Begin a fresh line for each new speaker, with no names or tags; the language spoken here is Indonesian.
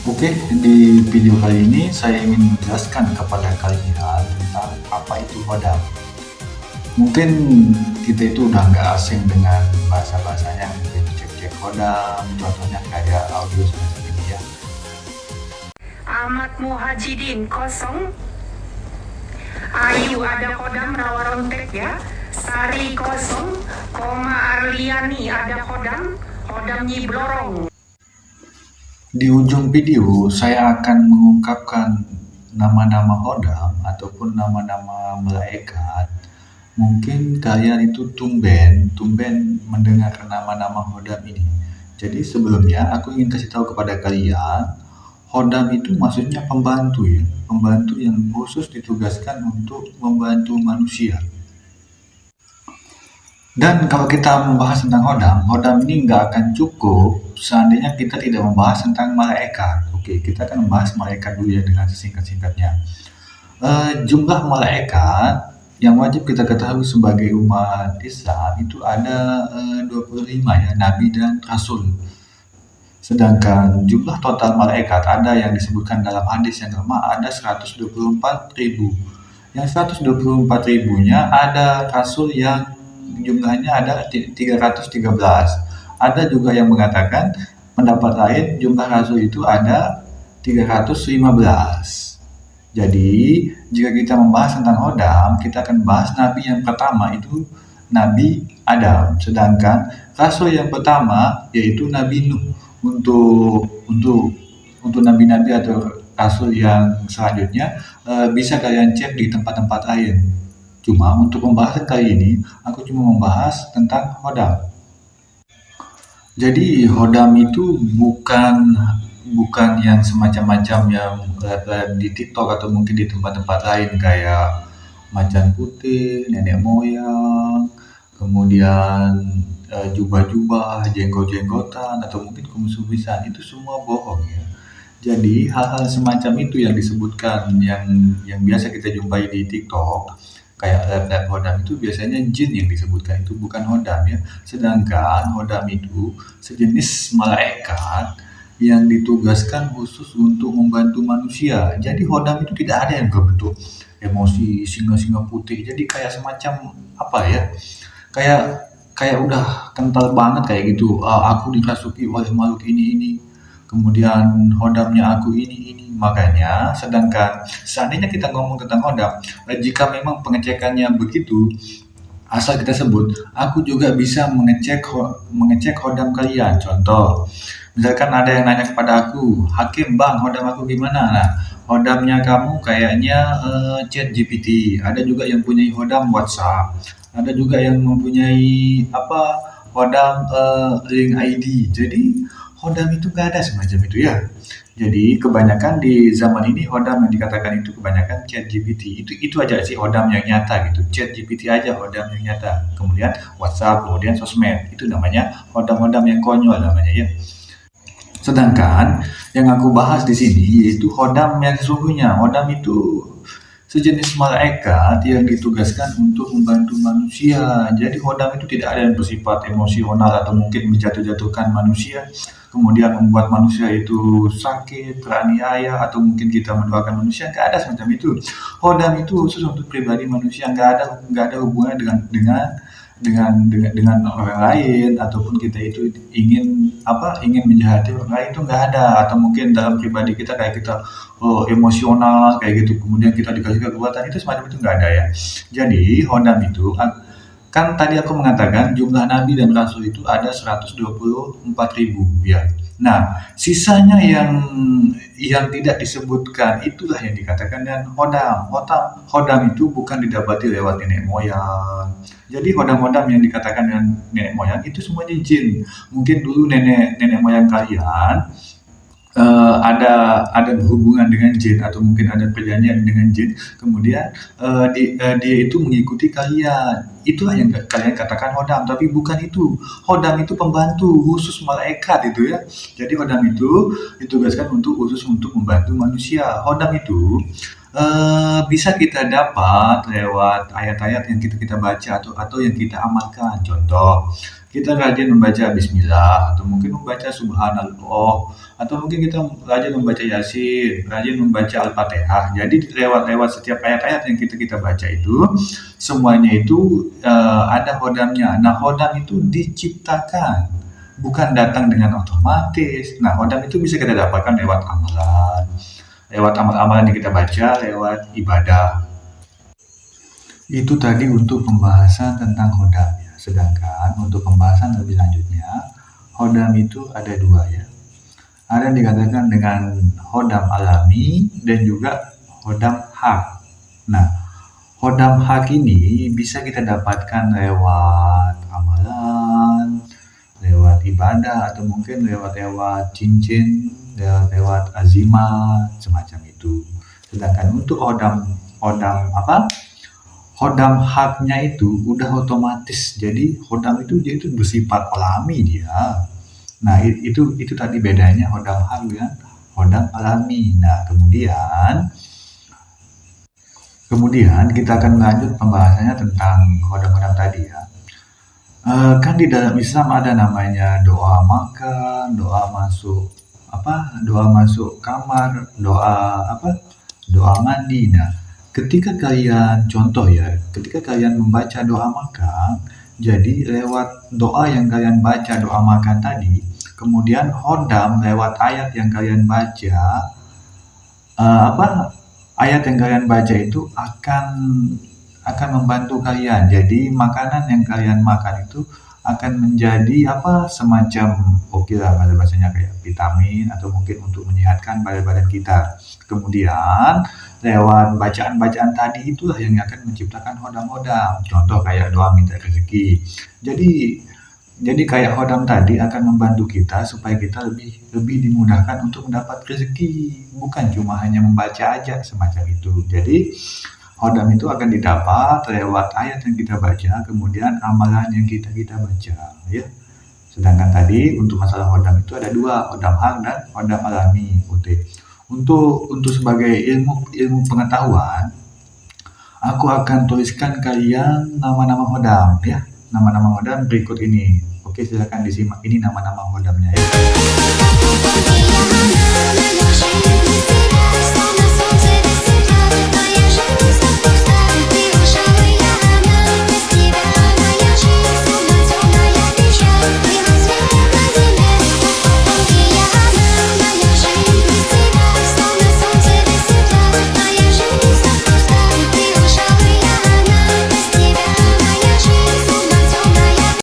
Oke, di video kali ini saya ingin menjelaskan kepada kalian tentang apa itu hodam. Mungkin kita itu udah nggak asing dengan bahasa-bahasanya, mungkin cek-cek hodam, contohnya kayak audio semacam ini ya.
Ahmad Muhajidin kosong. Ayu ada kodam rawa rontek ya. Sari kosong. Arliani ada kodam. Kodam Nyi Blorong.
Di ujung video saya akan mengungkapkan nama-nama hodam ataupun nama-nama malaikat. Mungkin kalian itu tumben mendengar nama-nama hodam ini. Jadi sebelumnya aku ingin kasih tahu kepada kalian, hodam itu maksudnya pembantu ya, pembantu yang khusus ditugaskan untuk membantu manusia. Dan kalau kita membahas tentang hodam ini nggak akan cukup seandainya kita tidak membahas tentang malaikat. Oke, kita akan membahas malaikat dulu ya dengan sesingkat-singkatnya. Jumlah malaikat yang wajib kita ketahui sebagai umat Islam itu ada 25 ya, nabi dan rasul. Sedangkan jumlah total malaikat ada yang disebutkan dalam hadis yang lama ada 124.000. Yang 124 ribunya ada rasul yang jumlahnya ada 313. Ada juga yang mengatakan pendapat lain jumlah rasul itu ada 315. Jadi, jika kita membahas tentang hodam, kita akan bahas nabi yang pertama itu Nabi Adam. Sedangkan rasul yang pertama yaitu Nabi Nuh. Untuk nabi-nabi atau rasul yang selanjutnya bisa kalian cek di tempat-tempat lain. Cuma untuk pembahasan kali ini, aku cuma membahas tentang hodam. Jadi hodam itu bukan yang semacam-macam yang di TikTok atau mungkin di tempat-tempat lain kayak macan putih, nenek moyang, kemudian jubah-jubah, jenggot-jenggotan, atau mungkin kumis-kumisan. Itu semua bohong ya. Jadi hal-hal semacam itu yang disebutkan yang biasa kita jumpai di TikTok kayak lab-lab hodam itu biasanya jin yang disebutkan, itu bukan hodam ya. Sedangkan hodam itu sejenis malaikat yang ditugaskan khusus untuk membantu manusia. Jadi hodam itu tidak ada yang berbentuk emosi singa-singa putih. Jadi kayak semacam apa ya? Kayak kayak udah kental banget kayak gitu. "Ah, aku dirasuki oleh makhluk ini. Kemudian hodamnya aku ini. Makanya, sedangkan seandainya kita ngomong tentang hodam, jika memang pengecekannya begitu, asal kita sebut, aku juga bisa mengecek hodam kalian. Contoh, misalkan ada yang nanya kepada aku, Hakim bang, hodam aku gimana? Nah, hodamnya kamu kayaknya chat GPT. Ada juga yang punya hodam WhatsApp. Ada juga yang mempunyai apa hodam link ID. Jadi hodam itu nggak ada semacam itu ya. Jadi kebanyakan di zaman ini hodam yang dikatakan itu kebanyakan chat GPT. Itu aja sih hodam yang nyata gitu. Chat GPT aja hodam yang nyata. Kemudian WhatsApp, kemudian sosmed. Itu namanya hodam-hodam yang konyol namanya ya. Sedangkan yang aku bahas di sini yaitu hodam yang sesungguhnya. Hodam itu sejenis malaikat yang ditugaskan untuk membantu manusia. Jadi hodam itu tidak ada yang bersifat emosional atau mungkin menjatuh-jatuhkan manusia, kemudian membuat manusia itu sakit, teraniaya, atau mungkin kita mendoakan manusia. Nggak ada semacam itu. Hodam itu khusus untuk pribadi manusia, nggak ada hubungannya dengan orang lain ataupun kita itu ingin menjahati orang lain, itu nggak ada. Atau mungkin dalam pribadi kita kayak kita emosional kayak gitu kemudian kita dikasih kekuatan, itu semacam itu nggak ada ya. Jadi hodam itu kan tadi aku mengatakan jumlah nabi dan rasul itu ada 124.000 ya. Nah, sisanya yang tidak disebutkan itulah yang dikatakan dengan hodam. Hodam itu bukan didapati lewat nenek moyang. Jadi hodam-hodam yang dikatakan dengan nenek moyang itu semuanya jin. Mungkin dulu nenek nenek moyang kalian ada hubungan dengan jin atau mungkin ada perjanjian dengan jin, kemudian dia itu mengikuti kalian. Itulah yang kalian katakan hodam, tapi bukan itu. Hodam itu pembantu khusus malaikat itu ya. Jadi hodam itu ditugaskan khusus untuk membantu manusia. Hodam itu bisa kita dapat lewat ayat-ayat yang kita baca atau yang kita amalkan. Contoh, kita rajin membaca bismillah, atau mungkin membaca subhanallah, atau mungkin kita rajin membaca yasin, rajin membaca al-fatihah. Jadi lewat setiap ayat-ayat yang kita baca itu, semuanya itu ada hodamnya. Nah, hodam itu diciptakan, bukan datang dengan otomatis. Nah, hodam itu bisa kita dapatkan lewat amal-amalan yang kita baca, lewat ibadah. Itu tadi untuk pembahasan tentang hodam ya. Sedangkan untuk pembahasan lebih lanjutnya, hodam itu ada dua ya. Ada yang dikatakan dengan hodam alami dan juga hodam hak. Nah, hodam hak ini bisa kita dapatkan lewat amalan, lewat ibadah, atau mungkin lewat cincin, lewat azimat, semacam itu. Sedangkan untuk hodam apa? Hodam haknya itu udah otomatis. Jadi hodam itu bersifat alami dia. Nah, itu tadi bedanya hodam hak dengan hodam alami. Nah, kemudian kita akan lanjut pembahasannya tentang hodam-hodam tadi ya. Kan di dalam Islam ada namanya doa makan, doa masuk kamar, doa mandi. Nah, ketika kalian membaca doa makan, jadi lewat doa yang kalian baca, doa makan tadi, kemudian hodam lewat ayat yang kalian baca, ayat yang kalian baca itu akan membantu kalian. Jadi makanan yang kalian makan itu akan menjadi semacam pada bahasanya kayak vitamin, atau mungkin untuk menyehatkan badan kita. Kemudian lewat bacaan-bacaan tadi itulah yang akan menciptakan hodam-hodam. Contoh kayak doa minta rezeki. Jadi kayak hodam tadi akan membantu kita supaya kita lebih dimudahkan untuk mendapat rezeki, bukan cuma hanya membaca aja semacam itu. Jadi hodam itu akan didapat lewat ayat yang kita baca, kemudian amalan yang kita baca ya. Sedangkan tadi untuk masalah hodam itu ada dua, hodam hak dan hodam alami. Untuk sebagai ilmu pengetahuan, aku akan tuliskan kalian nama-nama hodam ya. Nama-nama hodam berikut ini. Oke, silakan disimak. Ini nama-nama hodamnya ya.